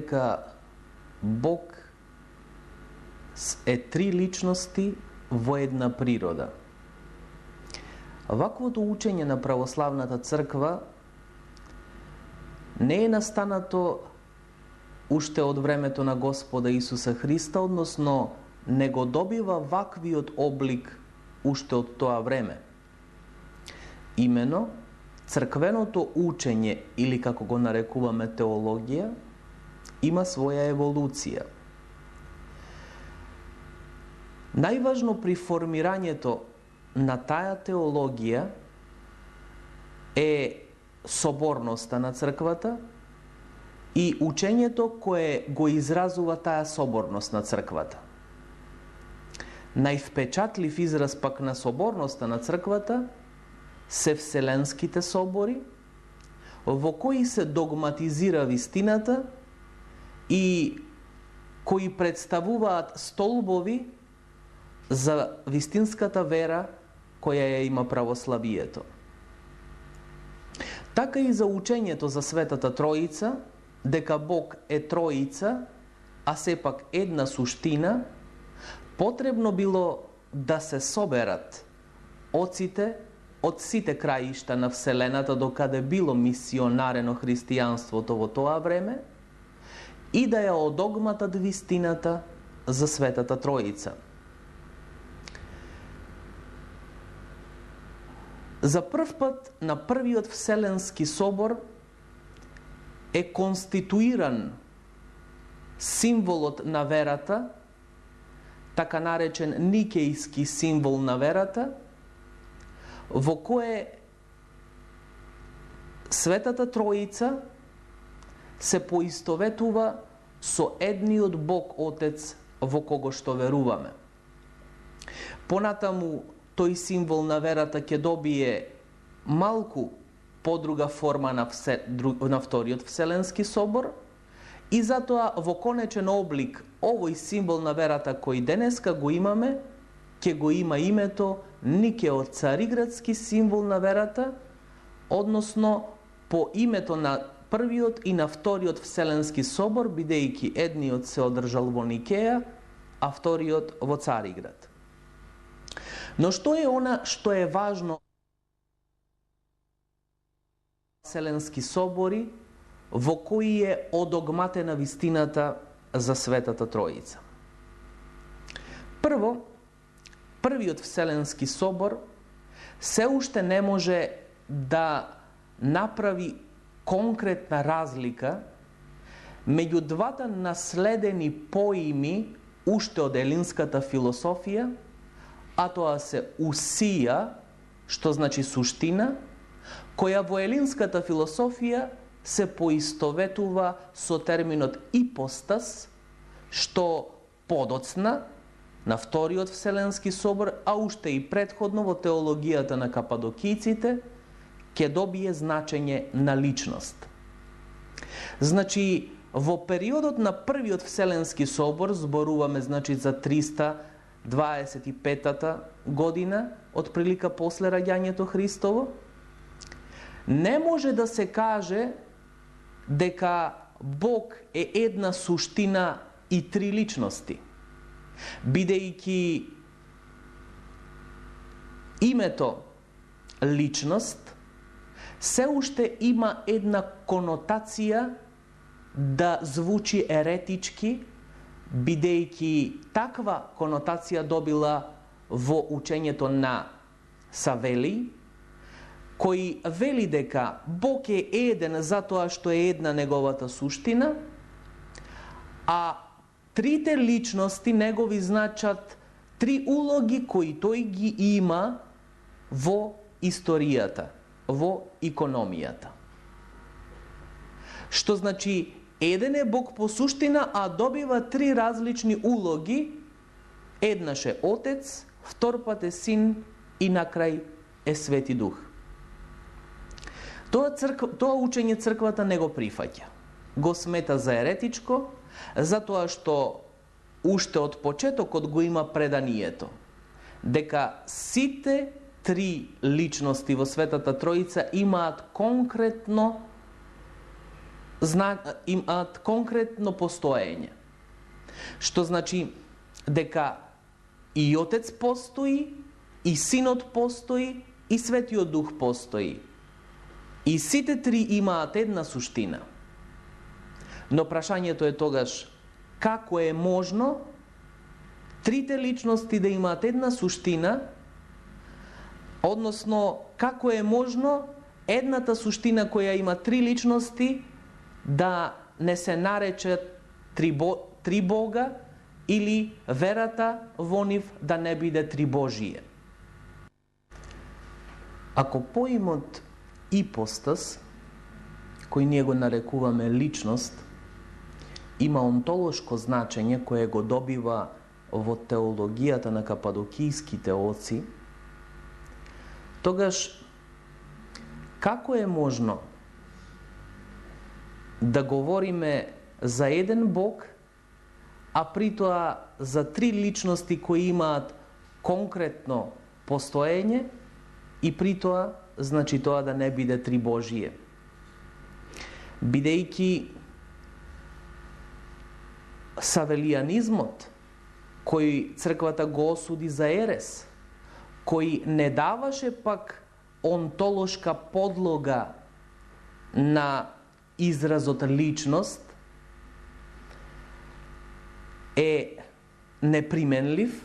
дека Бог е три личности во една природа. Ваквото учење на православната црква не е настанато уште од времето на Господа Исуса Христа, односно не го добива ваквиот облик уште од тоа време. Имено, црквеното учење, или како го нарекуваме теологија, има своја еволуција. Најважно при формирањето на таа теологија е соборноста на црквата и учењето кое го изразува таа соборност на црквата. Највпечатлив израз пак на соборноста на црквата се вселенските собори, во кои се догматизира вистината и кои представуваат столбови за вистинската вера која ја има православието. Така и за учењето за Светата Троица, дека Бог е Троица, а сепак една суштина, потребно било да се соберат оците од сите краишта на Вселената докаде било мисионарено христијанството во тоа време и да ја одогматат вистината за Светата Троица. За прв пат на првиот Вселенски собор е конституиран символот на верата, така наречен Никејски символ на верата, во кое Светата Троица се поистоветува со едниот Бог Отец во кого што веруваме. Понатаму тој символ на верата ќе добие малку подруга форма на вториот Вселенски собор и затоа во конечен облик овој символ на верата кој денеска го имаме ќе го има името Никеот Цариградски символ на верата, односно по името на првиот и на вториот Вселенски собор, бидејќи едниот се одржал во Никеја, а вториот во Цариград. Но што е она што е важно Вселенски собори во кои е одогматена вистината за Светата Троица? Прво, првиот Вселенски собор се уште не може да направи конкретна разлика меѓу двата наследени поими уште од елинската философија, а тоа се усија, што значи суштина, која во елинската философија се поистоветува со терминот ипостас, што подоцна на вториот Вселенски собор, а уште и претходно во теологијата на кападокијците, ќе добие значење на личност. Значи, во периодот на првиот Вселенски собор, зборуваме значи за 325-та година, од прилика после раѓањето Христово, не може да се каже дека Бог е една суштина и три личности, бидејќи името личност се уште има една конотација да звучи еретички, бидејќи таква конотација добила во учењето на Савелий, кој вели дека Бог е еден затоа што е една неговата суштина, а трите личности негови значат три улоги кои тој ги има во историјата, во икономијата. Што значи еден е Бог по суштина, а добива три различни улоги, еднаш е Отец, втор пат е Син и на крај е Свети Дух. Тоа учење црквата не го прифаќа. Го смета за еретичко, затоа што уште од почетокот го има преданието, дека сите три личности во Светата Троица имаат конкретно имаат конкретно постоење. Што значи дека и Отец постои, и Синот постои, и Светиот Дух постои. И сите три имаат една суштина. Но прашањето е тогаш, како е можно трите личности да имаат една суштина, односно, како е можно едната суштина која има три личности да не се нарече три Бога или верата во нив да не биде три Божие. Ако поимот ипостас, кој ние го нарекуваме личност, има онтолошко значење кое го добива во теологијата на кападокијските оци, тогаш како е можно да говориме за еден Бог, а при тоа за три личности кои имаат конкретно постоење и при тоа, значи тоа да не биде три Божие. Бидејќи савелијанизмот, кој црквата го осуди за ерес, кој не даваше пак онтолошка подлога на изразот личност, е неприменлив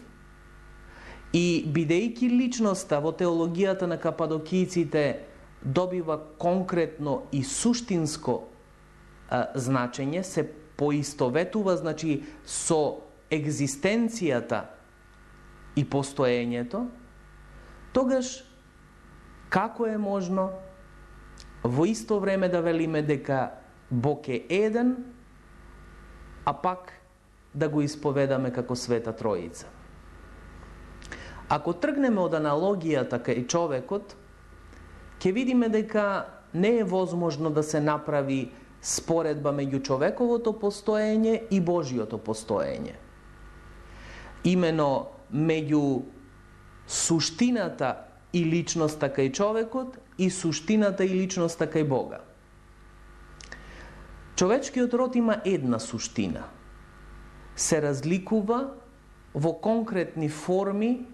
и бидејќи личноста во теологијата на кападокијците добива конкретно и суштинско значење, се поистоветува, значи, со екзистенцијата и постоењето, тогаш како е можно во исто време да велиме дека Бог е еден, а пак да го исповедаме како Света Троица? Ако тргнеме од аналогијата кај човекот, ќе видиме дека не е возможно да се направи споредба меѓу човековото постоење и Божиото постоење. Имено меѓу суштината и личноста кај човекот и суштината и личноста кај Бога. Човечкиот род има една суштина. Се разликува во конкретни форми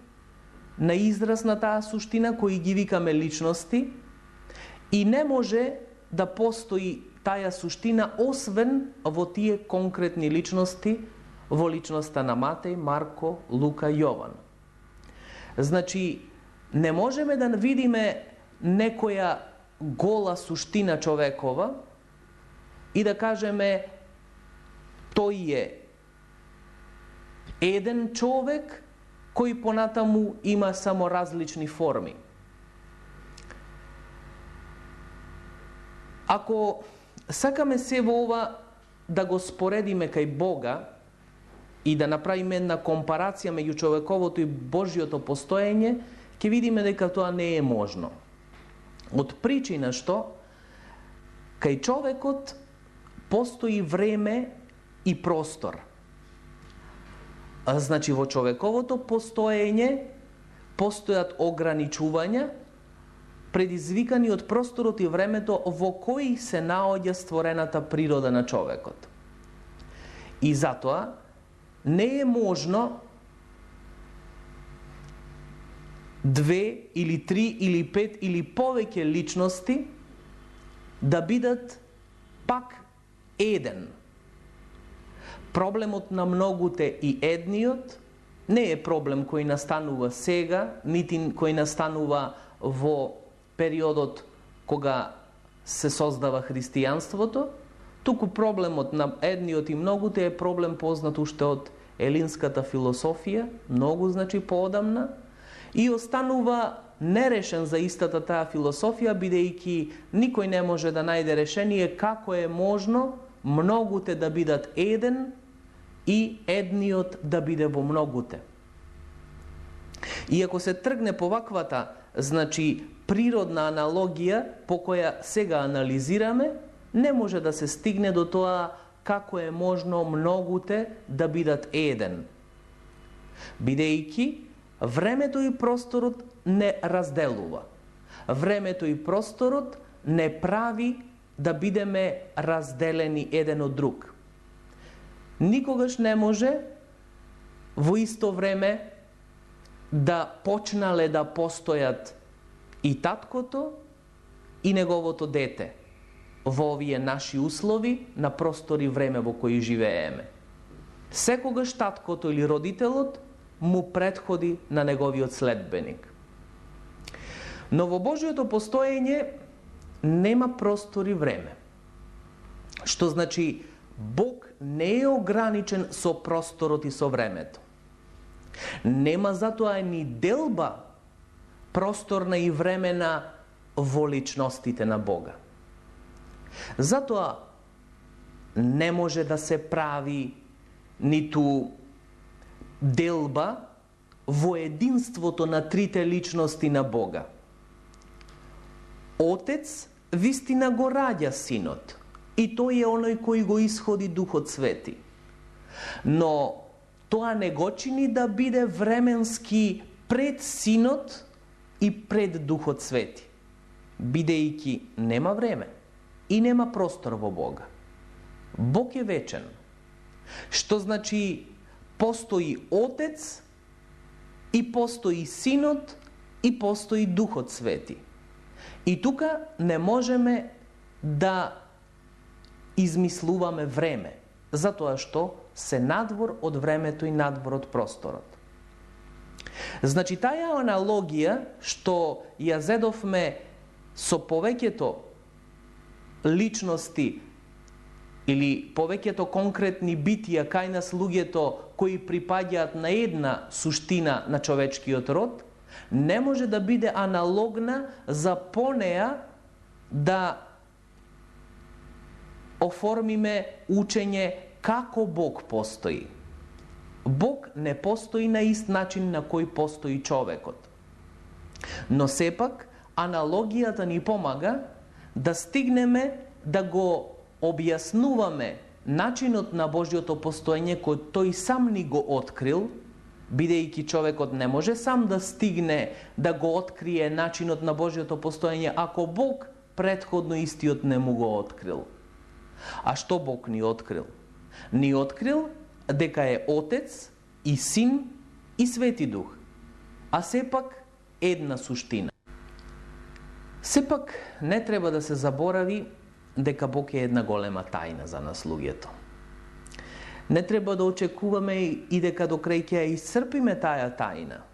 на израз на таа суштина кои ги викаме личности и не може да постои таа суштина освен во тие конкретни личности, во личноста на Матеј, Марко, Лука и Јован. Значи, не можеме да видиме некоја гола суштина човекова и да кажеме тој е еден човек кој понатаму има само различни форми. Ако сакаме се во ова да го споредиме кај Бога и да направиме една компарација меѓу човековото и Божиото постоење, ќе видиме дека тоа не е можно. Од причина што кај човекот постои време и простор. Значи во човековото постоење постојат ограничувања предизвикани од просторот и времето во кои се наоѓа створената природа на човекот. И затоа не е можно две или три или пет или повеќе личности да бидат пак еден. Проблемот на многуте и едниот не е проблем кој настанува сега, нити кој настанува во периодот кога се создава христијанството, туку проблемот на едниот и многуте е проблем познат уште од елинската философија, многу значи поодамна, и останува нерешен за истата таа философија, бидејќи никој не може да најде решение како е можно многуте да бидат еден и едниот да биде во многуте. И ако се тргне по ваквата, значи, природна аналогија по која сега анализираме, не може да се стигне до тоа како е можно многуте да бидат еден. Бидејќи времето и просторот не разделува. Времето и просторот не прави да бидеме разделени еден од друг. Никогаш не може во исто време да почнале да постојат и таткото и неговото дете во овие наши услови на простор и време во кои живееме. Секогаш таткото или родителот му претходи на неговиот следбеник. Но во Божиото постоење нема простор и време. Што значи Бог не е ограничен со просторот и со времето. Нема затоа ни делба просторна и времена во личностите на Бога. Затоа не може да се прави ниту делба во единството на трите личности на Бога. Отец вистина го раѓа синот и тој е оној кој го исходи Духот Свети. Но тоа не го чини да биде временски пред синот и пред Духот Свети, бидејќи нема време и нема простор во Бога. Бог е вечен. Што значи постои Отец и постои Синот и постои Духот Свети. И тука не можеме да измислуваме време, затоа што се надвор од времето и надвор од просторот. Значи, таа аналогија што ја зедовме со повеќето личности или повеќето конкретни битија кај нас луѓето кои припаѓаат на една суштина на човечкиот род, не може да биде аналогна за по неа да оформиме учење како Бог постои. Бог не постои на ист начин на кој постои човекот. Но сепак, аналогијата ни помага да стигнеме да го објаснуваме начинот на Божјото постоење кој тој сам ни го открил, бидејќи човекот не може сам да стигне да го открие начинот на Божјото постоење ако Бог претходно истиот не му го открил. А што Бог ни открил? Ни открил дека е Отец и Син и Свети Дух, а сепак една суштина. Сепак не треба да се заборави дека Бог е една голема тајна за нас луѓето. Не треба да очекуваме и дека до крај ќе ја исцрпиме таа тајна.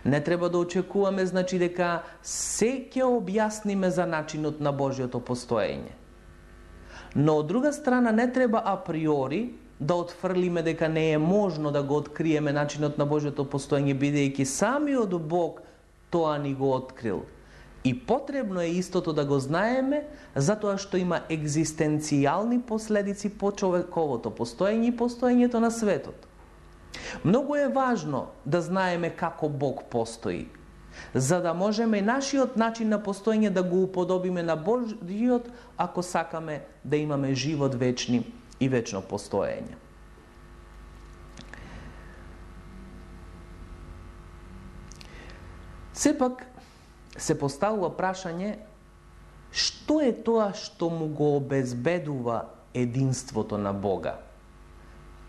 Не треба да очекуваме, значи, дека се ќе објасниме за начинот на Божјото постоење. Но од друга страна не треба априори да отфрлиме дека не е можно да го откриеме начинот на Божјото постоење, бидејќи самиот Бог тоа ни го открил. И потребно е истото да го знаеме, затоа што има екзистенцијални последици по човековото постоење и постоењето на светот. Многу е важно да знаеме како Бог постои, за да можеме нашиот начин на постоење да го уподобиме на Божјиот, ако сакаме да имаме живот вечни и вечно постоење. Сепак, се поставува прашање што е тоа што му го обезбедува единството на Бога?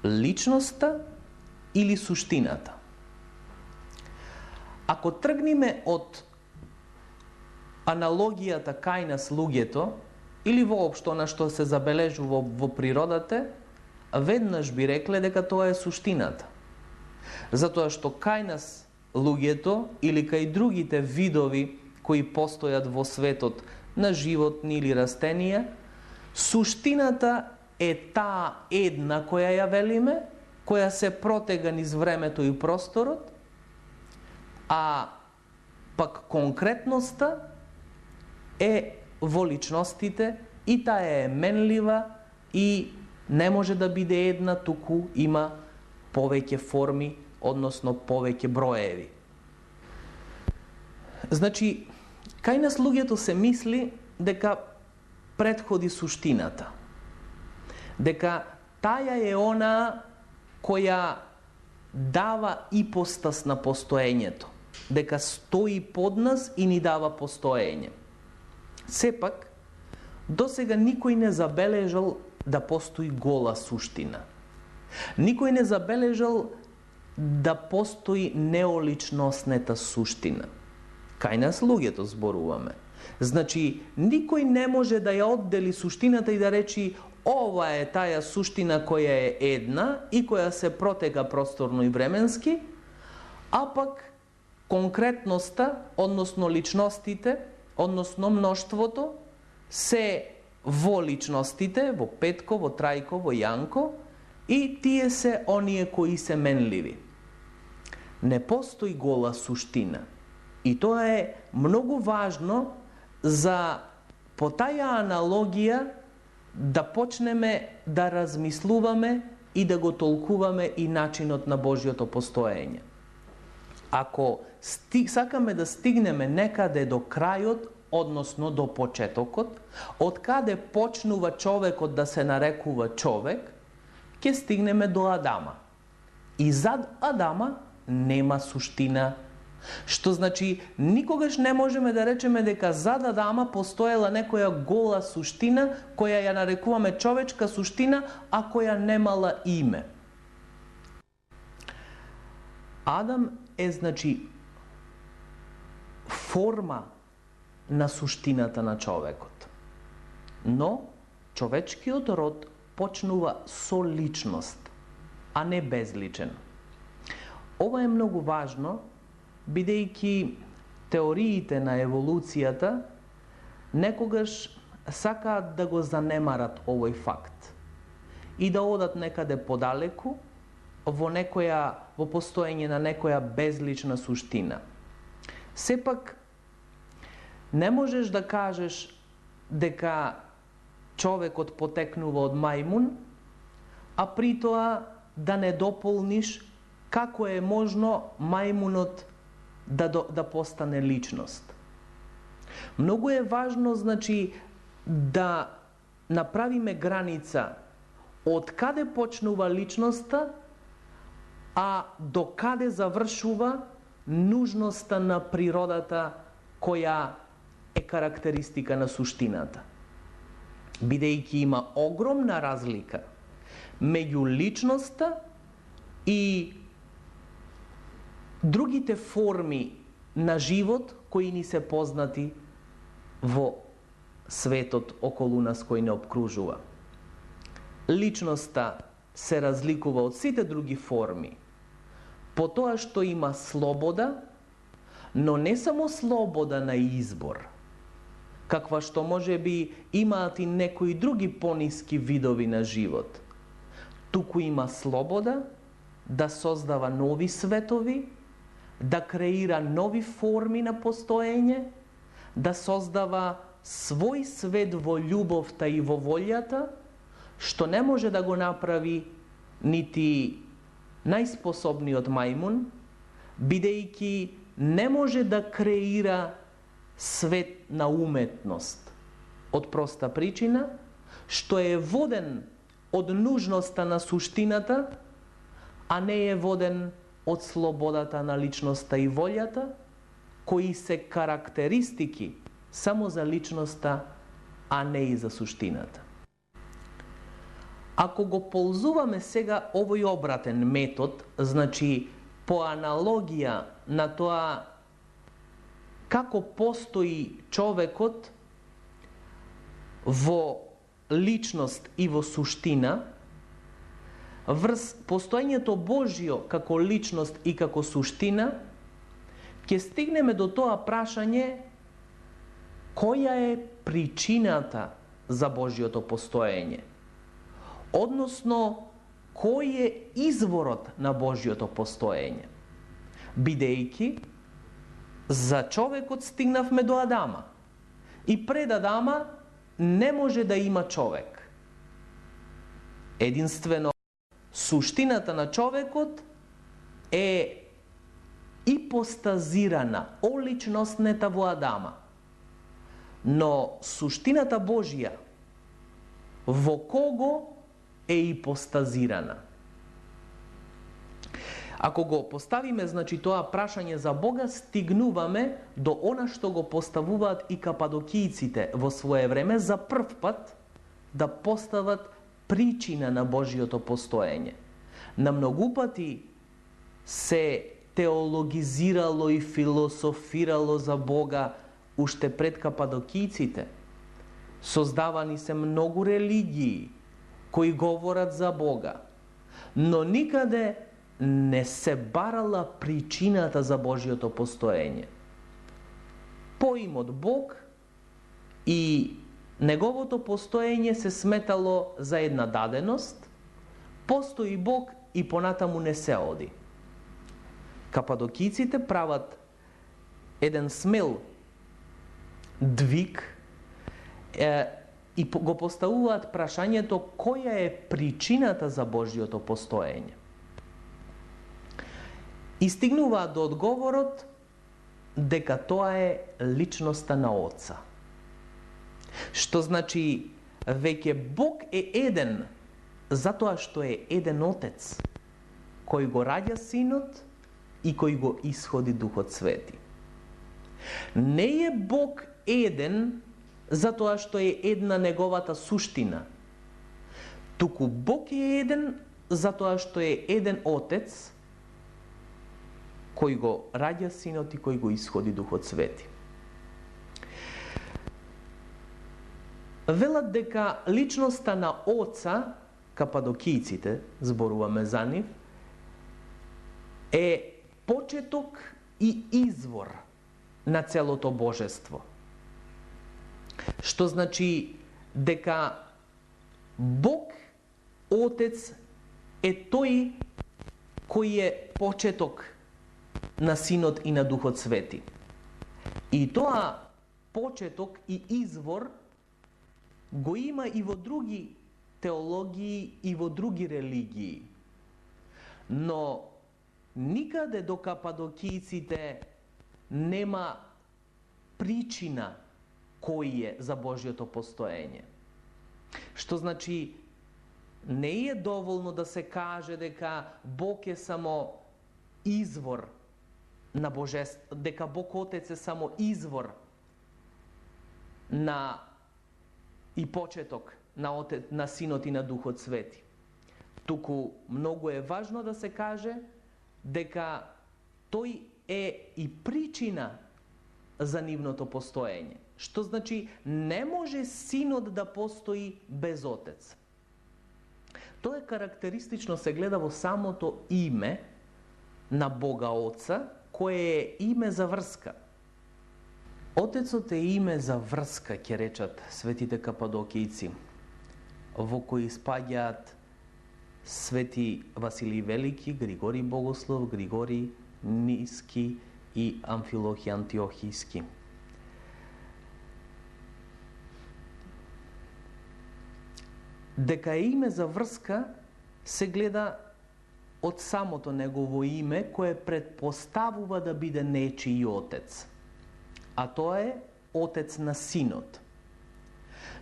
Личноста или суштината? Ако тргнеме од аналогијата кај нас луѓето или воопшто на што се забележува во природата, веднаш би рекле дека тоа е суштината. Затоа што кај нас луѓето или кај другите видови кои постојат во светот на животни или растенија, суштината е таа една која ја велиме, која се протега низ времето и просторот, а пак конкретноста е во личностите и таа е менлива и не може да биде една, туку има повеќе форми, односно повеќе броеви. Значи, кај нас луѓето се мисли дека претходи суштината. Дека таа е она која дава ипостас на постоењето. Дека стои под нас и ни дава постоење. Сепак, Досега никој не забележал да постои гола суштина. Никој не забележал да постои неоличностната суштина. Кај нас луѓето зборуваме. Значи, никој не може да ја оддели суштината и да речи ова е таја суштина која е една и која се протега просторно и временски, а пак конкретноста, односно личностите, односно мноштвото, се во личностите, во Петко, во Трајко, во Јанко, и тие се оние кои се менливи. Не постои гола суштина. И тоа е многу важно за по таја аналогија да почнеме да размислуваме и да го толкуваме и начинот на Божјото постоење. Ако сакаме да стигнеме некаде до крајот, односно до почетокот, од каде почнува човекот да се нарекува човек, ќе стигнеме до Адама. И зад Адама нема суштина. Што значи, никогаш не можеме да речеме дека зад Адама постоела некоја гола суштина, која ја нарекуваме човечка суштина, а која немала име. Адам е, значи, форма на суштината на човекот. Но, човечкиот род почнува со личност, а не безличен. Ова е многу важно, бидејќи теориите на еволуцијата некогаш сакаат да го занемарат овој факт и да одат некаде подалеку во постоење на некоја безлична суштина. Сепак, не можеш да кажеш дека човекот потекнува од мајмун, а при тоа да не дополниш како е можно мајмунот да постане личност. Многу е важно, значи, да направиме граница од каде почнува личноста, а до каде завршува нужноста на природата која е карактеристика на суштината. Бидејќи има огромна разлика меѓу личноста и другите форми на живот кои ни се познати во светот околу нас кој не обкружува. Личноста се разликува од сите други форми по тоа што има слобода, но не само слобода на избор, каква што може би имаат и некои други пониски видови на живот. Туку има слобода да создава нови светови, да креира нови форми на постоење, да создава свој свет во љубовта и во волјата, што не може да го направи нити најспособниот мајмун, бидејќи не може да креира свет на уметност. Од проста причина, што е воден од нужноста на суштината, а не е воден од слободата на личноста и волјата, кои се карактеристики само за личноста, а не и за суштината. Ако го ползуваме сега овој обратен метод, значи по аналогија на тоа како постои човекот во личност и во суштина, врз постоењето Божјо како личност и како суштина, ќе стигнеме до тоа прашање која е причината за Божјото постоење, односно кој е изворот на Божјото постоење. Бидејќи за човекот стигнавме до Адама и пред Адама не може да има човек. Единствено суштината на човекот е ипостазирана, оличностнета во Адама. Но суштината Божја во кого е ипостазирана? Ако го поставиме, значи, тоа прашање за Бога, стигнуваме до она што го поставуваат и кападокијците во свое време за прв пат да постават причина на Божиото постоење. На многу пати се теологизирало и философирало за Бога уште пред кападокијците. Создавани се многу религии кои говорат за Бога, но никаде не се барала причината за Божиото постоење. Поимот Бог и неговото постоење се сметало за една даденост, постои Бог и понатаму не се оди. Кападокијците прават еден смел двиг и го поставуваат прашањето која е причината за Божиото постоење. И стигнуваат до одговорот дека тоа е личноста на Отца. Што значи веќе Бог е еден затоа што е еден Отец кој го раѓа Синот и кој го исходи Духот Свети. Не е Бог еден затоа што е една неговата суштина, туку Бог е еден затоа што е еден Отец кој го раѓа Синот и кој го исходи Духот Свети. Велат дека личноста на Оца, кападокијците, зборуваме за нив, е почеток и извор на целото божество. Што значи дека Бог, Отец, е тој кој е почеток на Синот и на Духот Свети. И тоа почеток и извор го има и во други теологии и во други религии. Но никаде до кападокијците нема причина кој е за Божиото постоење. Што значи не е доволно да се каже дека Бог е само извор на божество, дека Бог Отец е само извор на и почеток на Синот и на Духот Свети. Туку многу е важно да се каже дека тој е и причина за нивното постоење. Што значи не може Синот да постои без Отец. Тоа е карактеристично, се гледа во самото име на Бога Отца, кое е име за врска. Отецот е име за врска, ќе речат светите кападокијци, во кои спаѓаат свети Василий Велики, Григорий Богослов, Григорий Ниски и Амфилохи Антиохијски. Дека е име за врска се гледа од самото негово име, кое предпоставува да биде нечии Отец. А тоа е Отец на Синот.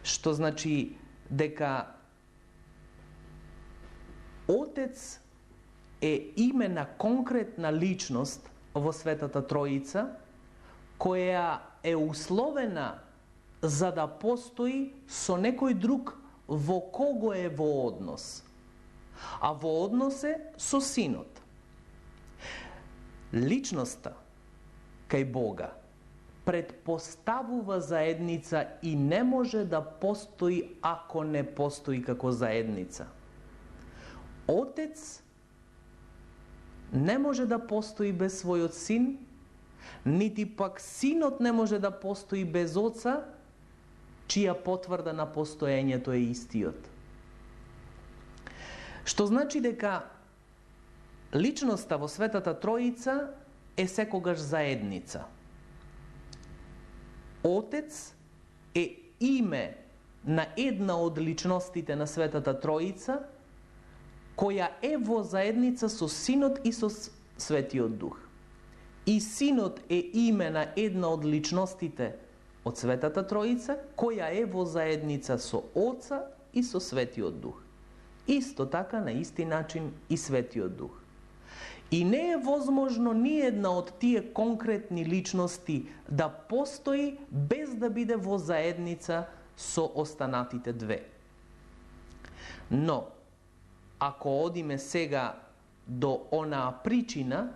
Што значи дека Отец е име на конкретна личност во Светата Троица, која е условена за да постои со некој друг во кого е во однос. А во однос е со Синот. Личноста кај Бога предпоставува заедница и не може да постои ако не постои како заедница. Отец не може да постои без својот син, нити пак Синот не може да постои без Отца, чија потврда на постоењето е истиот. Што значи дека личноста во Светата Троица е секогаш заедница. Отец е име на една од личностите на Светата Троица, која е во заедница со Синот и со Светиот Дух. И Синот е име на една од личностите од Светата Троица, која е во заедница со Отца и со Светиот Дух. Исто така, на исти начин и Светиот Дух. И не е возможно ни една од тие конкретни личности да постои без да биде во заедница со останатите две. Но, ако одиме сега до онаа причина,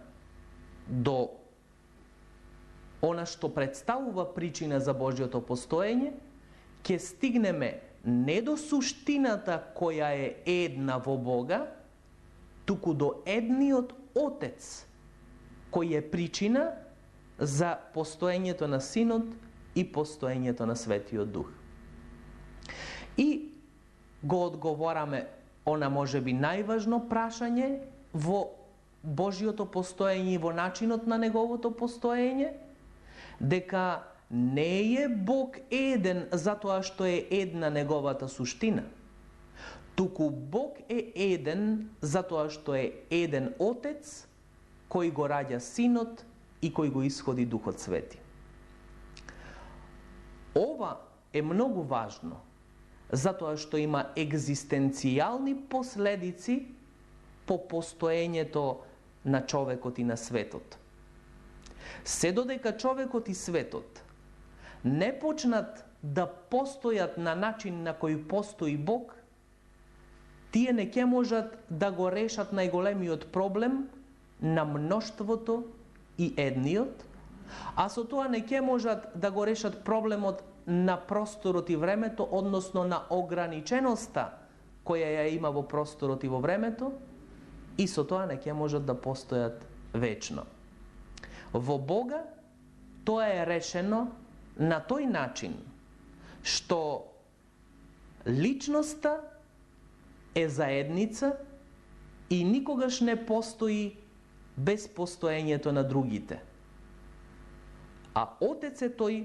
до она што представува причина за Божјото постоење, ќе стигнеме не до суштината која е една во Бога, туку до едниот Отец, кој е причина за постоењето на Синот и постоењето на Светиот Дух. И го одговораме она можеби најважно прашање во Божјото постоење и во начинот на неговото постоење, дека не е Бог еден затоа што е една неговата суштина, туку Бог е еден затоа што е еден Отец кој го раѓа Синот и кој го исходи Духот Свети. Ова е многу важно, затоа што има екзистенцијални последици по постоењето на човекот и на светот. Се додека човекот и светот не почнат да постојат на начин на кој постои Бог, тие не ќе можат да го решат најголемиот проблем на мноштвото и едниот, а со тоа не ќе можат да го решат проблемот на просторот и времето, односно на ограниченоста која ја има во просторот и во времето, и со тоа не ќе можат да постојат вечно. Во Бога тоа е решено на тој начин што личноста е заедница и никогаш не постои без постоењето на другите. А Отец е тој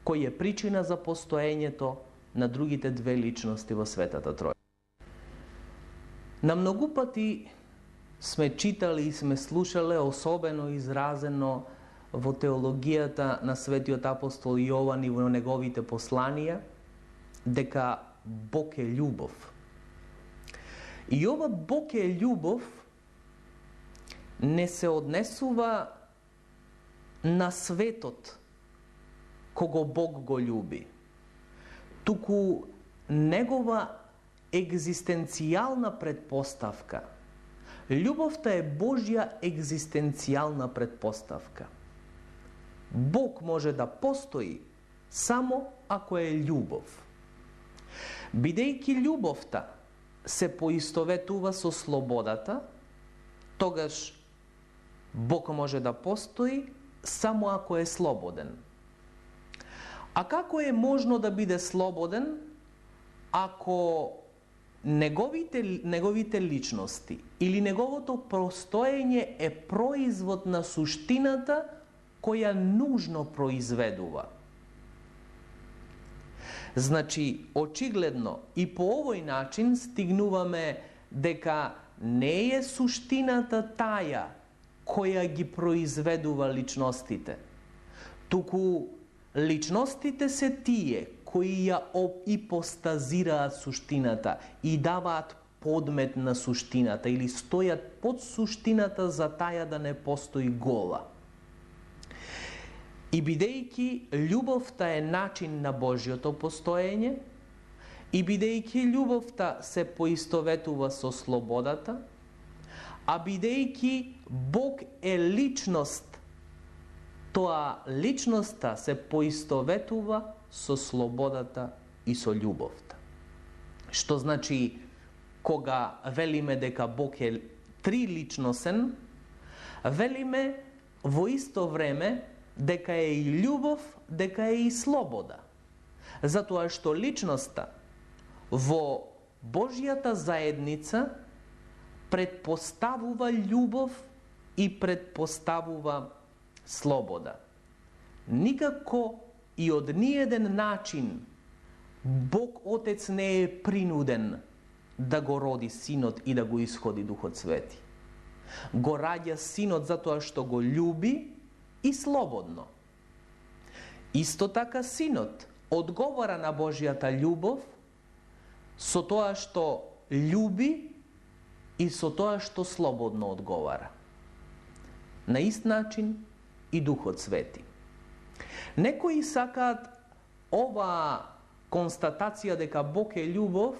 кој е причина за постоењето на другите две личности во Светата Тројца. На многу пати сме читали и сме слушале, особено изразено во теологијата на светиот апостол Јован и во неговите посланија, дека Бог е љубов. И ова Бог е љубов не се однесува на светот кого Бог го љуби, туку негова екзистенцијална предпоставка. Љубовта е Божја екзистенцијална предпоставка. Бог може да постои само ако е љубов. Бидејќи љубовта се поистоветува со слободата, тогаш Бог може да постои само ако е слободен. А како е можно да биде слободен ако неговите личности или неговото постоење е производ на суштината која нужно произведува? Значи, очигледно и по овој начин стигнуваме дека не е суштината таја која ги произведува личностите, туку личностите се тие кои ја ипостазираат суштината и даваат подмет на суштината или стојат под суштината за таја да не постои гола. И бидејќи љубовта е начин на Божјото постоење, и бидејќи љубовта се поистоветува со слободата, а бидејќи Бог е личност, тоа личноста се поистоветува со слободата и со љубовта. Што значи, кога велиме дека Бог е триличносен, велиме во исто време дека е и љубов, дека е и слобода. Затоа што личноста во Божјата заедница предпоставува љубов и предпоставува слобода. Никако и од ниеден начин Бог Отец не е принуден да го роди Синот и да го исходи Духот Свети. Го раѓа Синот затоа што го љуби и слободно. Исто така Синот одговора на Божјата љубов со тоа што љуби и со тоа што слободно одговара. На ист начин и Духот Свети. Некои сакаат ова констатација дека Бог е љубов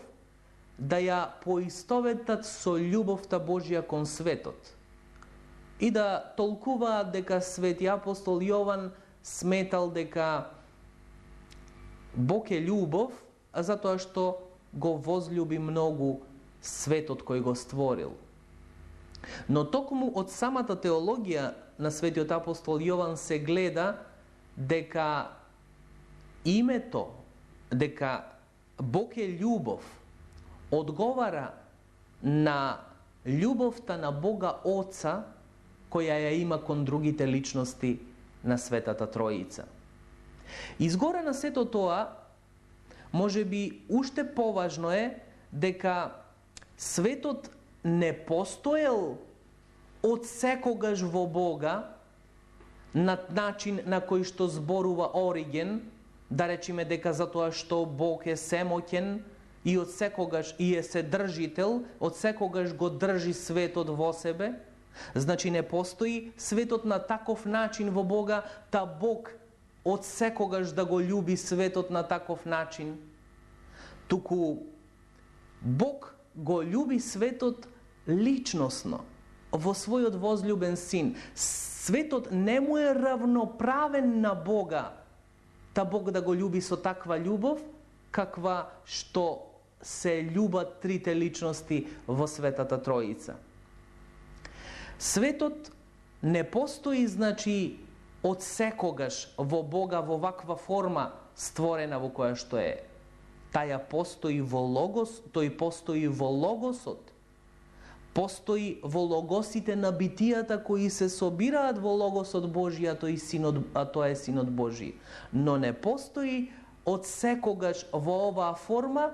да ја поистоветат со љубовта Божја кон светот и да толкуваат дека свети апостол Јован сметал дека Бог е љубов, а затоа што го возлюби многу светот кој го створил. Но токму од самата теологија на светиот апостол Јован се гледа дека името, дека Бог е љубов, одговара на љубовта на Бога Оца, која ја има кон другите личности на Светата Троица. Изгоре на сето тоа, може би уште поважно е дека светот не постоел од секогаш во Бога на начин на кој што зборува Ориген, да речеме дека затоа што Бог е семоќен и од секогаш и е седржител, од секогаш го држи светот во себе. Значи не постои светот на таков начин во Бога, та Бог од секогаш да го љуби светот на таков начин. Туку Бог го љуби светот личносно, во својот возлюбен син. Светот не му е равноправен на Бога, та Бог да го љуби со таква љубов, каква што се љубат трите личности во Светата Троица. Светот не постои, значи, од секогаш во Бога во ваква форма створена во која што е. Таја постои во Логос, тој постои во Логосот, постои во логосите на битијата кои се собираат во Логосот Божи, а тоа е Синот Божи. Но не постои од секогаш во оваа форма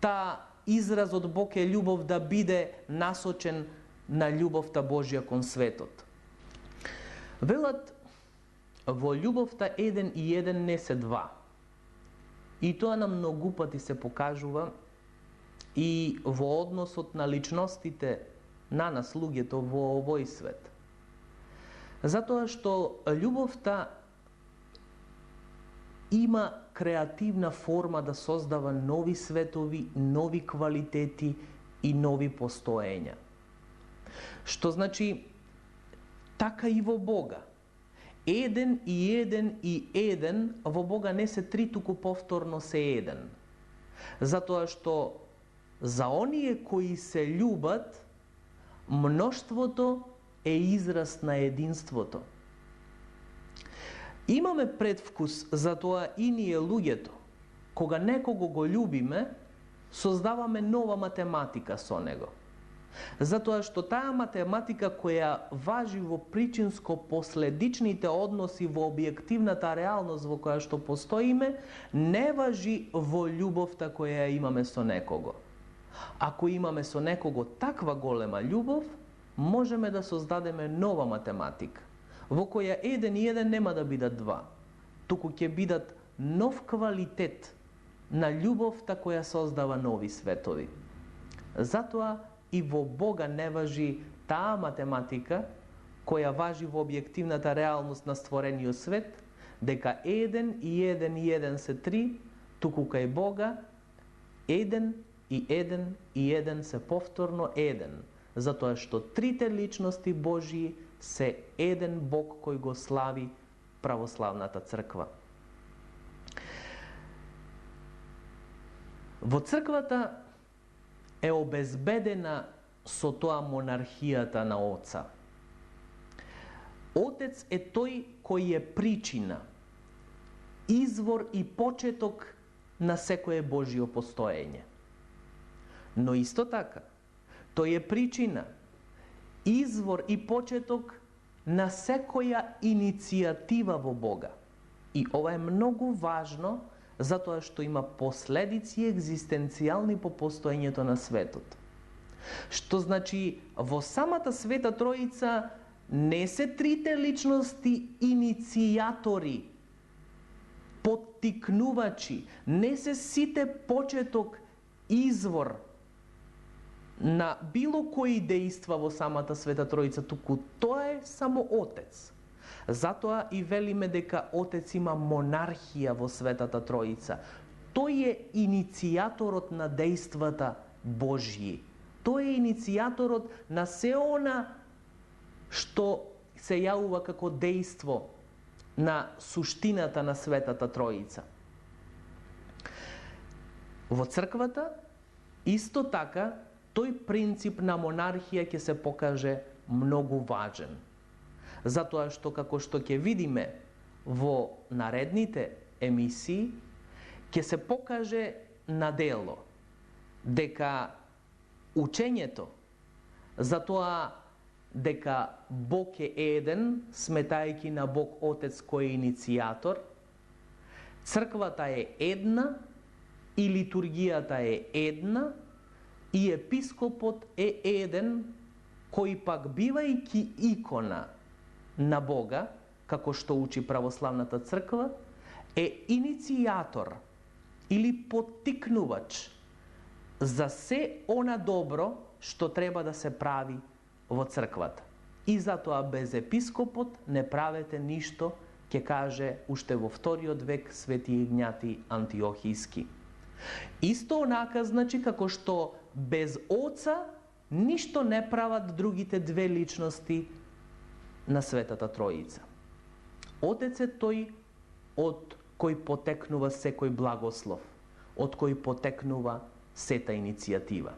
та изразот Бог е љубов да биде насочен на љубовта Божја кон светот. Велат, во љубовта еден и еден не се два. И тоа на многу пати се покажува и во односот на личностите на нас, луѓето, во овој свет. Затоа што љубовта има креативна форма да создава нови светови, нови квалитети и нови постоења. Што значи, така и во Бога. Еден и еден и еден во Бога не се три, туку повторно се еден. Затоа што за оние кои се љубат, мноштвото е израз на единството. Имаме предвкус за тоа и ние луѓето, кога некого го љубиме, создаваме нова математика со него. Затоа што таа математика која важи во причинско-последичните односи во објективната реалност во која што постоиме, не важи во љубовта која имаме со некого. Ако имаме со некого таква голема љубов, можеме да создадеме нова математика, во која еден и еден нема да бидат два, туку ќе бидат нов квалитет на љубовта која создава нови светови. Затоа и во Бога не важи таа математика која важи во објективната реалност на створениот свет, дека еден и еден се три, туку кај Бога еден и еден се повторно еден, затоа што трите личности Божии се еден Бог кој го слави православната црква. Во црквата е обезбедена со тоа монархијата на Оца. Отец е тој кој е причина, извор и почеток на секое Божјо постоење. Но исто така, тој е причина, извор и почеток на секоја иницијатива во Бога. И ова е многу важно, затоа што има последици екзистенцијални по постоењето на светот. Што значи, во самата Света Троица не се трите личности иницијатори, поттикнувачи, не се сите почеток, извор на било кои дејства во самата Света Троица, туку тоа е само Отец. Затоа и велиме дека Отец има монархија во Светата Троица. Тој е иницијаторот на дејствата Божји. Тој е иницијаторот на се она што се јавува како дејство на суштината на Светата Троица. Во црквата, исто така, тој принцип на монархија ќе се покаже многу важен. Затоа што, како што ќе видиме во наредните емисии, ќе се покаже на дело дека учењето за тоа дека Бог е еден, сметајќи на Бог Отец кој е иницијатор, црквата е една и литургијата е една и епископот е еден, кој пак бивајќи икона на Бога, како што учи православната црква, е иницијатор или поттикнувач за се она добро што треба да се прави во црквата. И затоа без епископот не правете ништо, ќе каже уште во вториот век Свети Игнати Антиохијски. Исто онака, значи, како што без Оца ништо не прават другите две личности на Светата Троица. Отец е тој од кој потекнува секој благослов, од кој потекнува сета иницијатива.